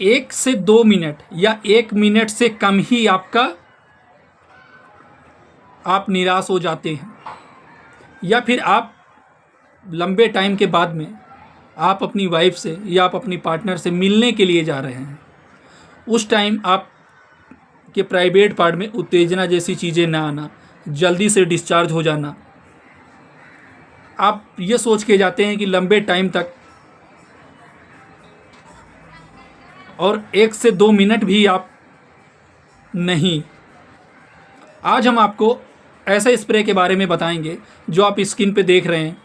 1 से 2 मिनट या 1 मिनट से कम ही आप निराश हो जाते हैं, या फिर आप लंबे टाइम के बाद में आप अपनी वाइफ से या आप अपनी पार्टनर से मिलने के लिए जा रहे हैं, उस टाइम आप के प्राइवेट पार्ट में उत्तेजना जैसी चीज़ें ना आना, जल्दी से डिस्चार्ज हो जाना, आप ये सोच के जाते हैं कि लंबे टाइम तक और 1 से 2 मिनट भी आप नहीं। आज हम आपको ऐसे स्प्रे के बारे में बताएंगे जो आप स्किन पे देख रहे हैं।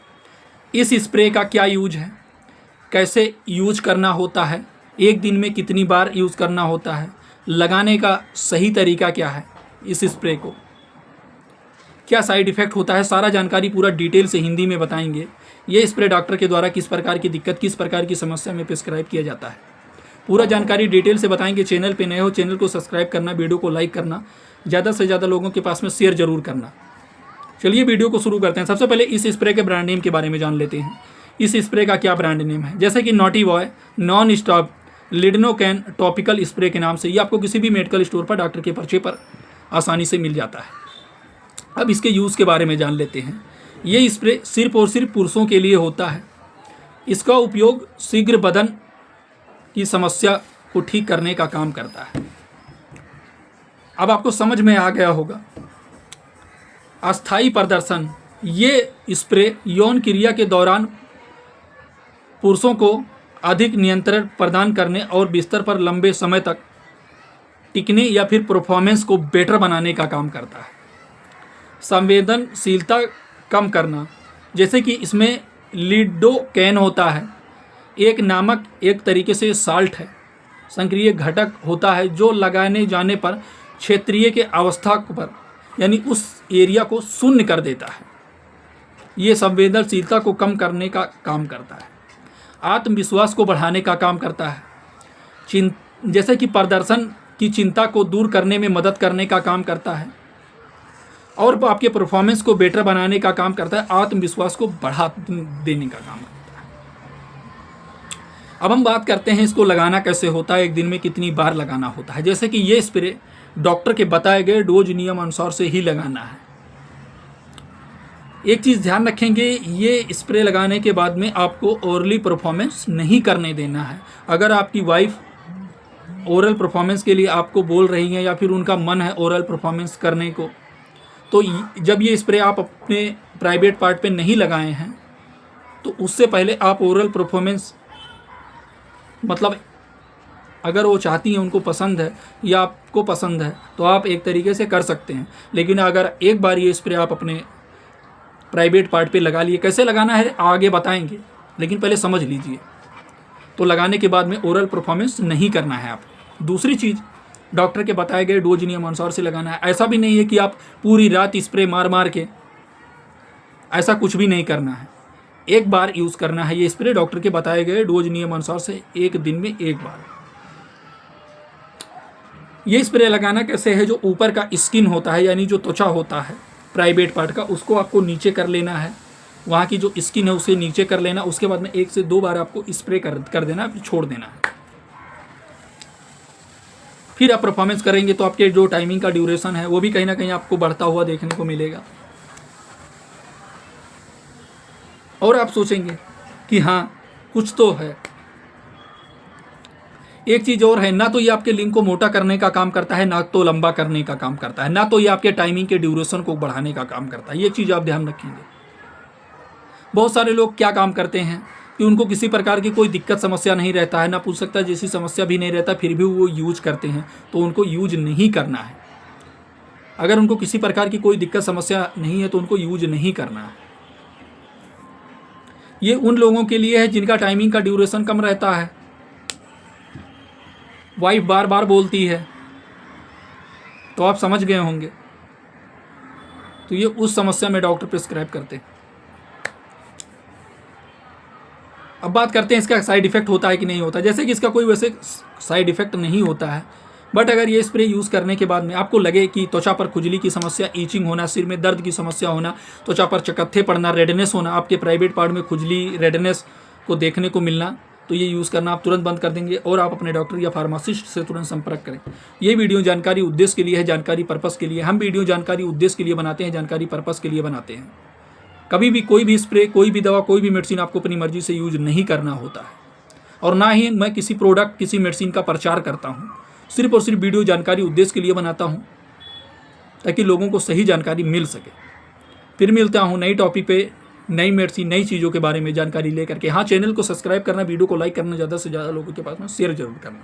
इस स्प्रे का क्या यूज है, कैसे यूज करना होता है, एक दिन में कितनी बार यूज़ करना होता है, लगाने का सही तरीका क्या है, इस स्प्रे को क्या साइड इफ़ेक्ट होता है, सारा जानकारी पूरा डिटेल से हिंदी में बताएंगे। ये स्प्रे डॉक्टर के द्वारा किस प्रकार की दिक्कत, किस प्रकार की समस्या में प्रिस्क्राइब किया जाता है, पूरा जानकारी डिटेल से बताएंगे। चैनल पे नए हो, चैनल को सब्सक्राइब करना, वीडियो को लाइक करना, ज़्यादा से ज़्यादा लोगों के पास में शेयर जरूर करना। चलिए वीडियो को शुरू करते हैं। सबसे पहले इस स्प्रे के ब्रांड नेम के बारे में जान लेते हैं। इस स्प्रे का क्या ब्रांड नेम है, जैसे कि Naughty Boy non stop lignocaine topical spray के नाम से ये आपको किसी भी मेडिकल स्टोर पर डॉक्टर के पर्चे पर आसानी से मिल जाता है। अब इसके यूज़ के बारे में जान लेते हैं। ये स्प्रे सिर्फ और सिर्फ पुरुषों के लिए होता है। इसका उपयोग शीघ्र बदन की समस्या को ठीक करने का काम करता है। अब आपको समझ में आ गया होगा। अस्थायी प्रदर्शन, ये स्प्रे यौन क्रिया के दौरान पुरुषों को अधिक नियंत्रण प्रदान करने और बिस्तर पर लंबे समय तक टिकने या फिर परफॉर्मेंस को बेटर बनाने का काम करता है। संवेदनशीलता कम करना, जैसे कि इसमें लिडोकैन होता है, एक नामक एक तरीके से साल्ट है, संक्रिय घटक होता है जो लगाने जाने पर क्षेत्रीय के अवस्था पर यानी उस एरिया को शून्य कर देता है। ये संवेदनशीलता को कम करने का काम करता है, आत्मविश्वास को बढ़ाने का काम करता है, जैसे कि प्रदर्शन की चिंता को दूर करने में मदद करने का काम करता है और आपके परफॉर्मेंस को बेटर बनाने का काम करता है, आत्मविश्वास को बढ़ा देने का काम करता है। अब हम बात करते हैं इसको लगाना कैसे होता है, एक दिन में कितनी बार लगाना होता है। जैसे कि ये स्प्रे डॉक्टर के बताए गए डोज नियम अनुसार से ही लगाना है। एक चीज़ ध्यान रखेंगे, ये स्प्रे लगाने के बाद में आपको ओरली परफॉर्मेंस नहीं करने देना है। अगर आपकी वाइफ ओरल परफॉर्मेंस के लिए आपको बोल रही हैं या फिर उनका मन है ओरल परफॉर्मेंस करने को, तो जब ये स्प्रे आप अपने प्राइवेट पार्ट पे नहीं लगाए हैं तो उससे पहले आप ओरल परफॉर्मेंस मतलब अगर वो चाहती हैं, उनको पसंद है या आपको पसंद है तो आप एक तरीके से कर सकते हैं। लेकिन अगर एक बार ये स्प्रे आप अपने प्राइवेट पार्ट पे लगा लिए, कैसे लगाना है आगे बताएंगे, लेकिन पहले समझ लीजिए, तो लगाने के बाद में ओरल परफॉर्मेंस नहीं करना है आपको। दूसरी चीज़, डॉक्टर के बताए गए डोज नियम अनुसार से लगाना है। ऐसा भी नहीं है कि आप पूरी रात स्प्रे मार मार के, ऐसा कुछ भी नहीं करना है। एक बार यूज़ करना है ये स्प्रे डॉक्टर के बताए गए डोज नियम अनुसार से, एक दिन में एक बार। ये स्प्रे लगाना कैसे है, जो ऊपर का स्किन होता है यानी जो त्वचा होता है प्राइवेट पार्ट का, उसको आपको नीचे कर लेना है। वहाँ की जो स्किन है उसे नीचे कर लेना, उसके बाद में 1 से 2 बार आपको स्प्रे कर देना, फिर छोड़ देना है। फिर आप परफॉर्मेंस करेंगे तो आपके जो टाइमिंग का ड्यूरेशन है वो भी कहीं ना कहीं आपको बढ़ता हुआ देखने को मिलेगा। और आप सोचेंगे कि हाँ कुछ तो है। एक चीज़ और है, ना तो ये आपके लिंक को मोटा करने का काम करता है, ना तो लंबा करने का काम करता है, ना तो ये आपके टाइमिंग के ड्यूरेशन को बढ़ाने का काम करता है। ये चीज़ आप ध्यान रखेंगे। बहुत सारे लोग क्या काम करते हैं कि उनको किसी प्रकार की कोई दिक्कत समस्या नहीं रहता है, ना पूछ सकता जैसी समस्या भी नहीं रहता, फिर भी वो यूज करते हैं, तो उनको यूज नहीं करना है। अगर उनको किसी प्रकार की कोई दिक्कत समस्या नहीं है तो उनको यूज नहीं करना है। ये उन लोगों के लिए है जिनका टाइमिंग का ड्यूरेशन कम रहता है, वाइफ बार बार बोलती है, तो आप समझ गए होंगे। तो ये उस समस्या में डॉक्टर प्रिस्क्राइब करते हैं। अब बात करते हैं इसका साइड इफेक्ट होता है कि नहीं होता। जैसे कि इसका कोई वैसे साइड इफेक्ट नहीं होता है, बट अगर ये स्प्रे यूज़ करने के बाद में आपको लगे कि त्वचा पर खुजली की समस्या, ईचिंग होना, सिर में दर्द की समस्या होना, त्वचा पर चकत्थे पड़ना, रेडनेस होना, आपके प्राइवेट पार्ट में खुजली रेडनेस को देखने को मिलना, तो ये यूज़ करना आप तुरंत बंद कर देंगे और आप अपने डॉक्टर या फार्मासिस्ट से तुरंत संपर्क करें। ये वीडियो जानकारी उद्देश्य के लिए है, जानकारी पर्पस के लिए। हम वीडियो जानकारी उद्देश्य के लिए बनाते हैं, जानकारी पर्पस के लिए बनाते हैं। कभी भी कोई भी स्प्रे, कोई भी दवा, कोई भी मेडिसिन आपको अपनी मर्जी से यूज नहीं करना होता है, और ना ही मैं किसी प्रोडक्ट, किसी मेडिसिन का प्रचार करता हूँ। सिर्फ और सिर्फ वीडियो जानकारी उद्देश्य के लिए बनाता हूँ ताकि लोगों को सही जानकारी मिल सके। फिर मिलता हूँ नई टॉपिक पे, नई मेडिसिन, नई चीज़ों के बारे में जानकारी लेकर के। हाँ, चैनल को सब्सक्राइब करना, वीडियो को लाइक करना, ज़्यादा से ज़्यादा लोगों के पास में शेयर जरूर करना।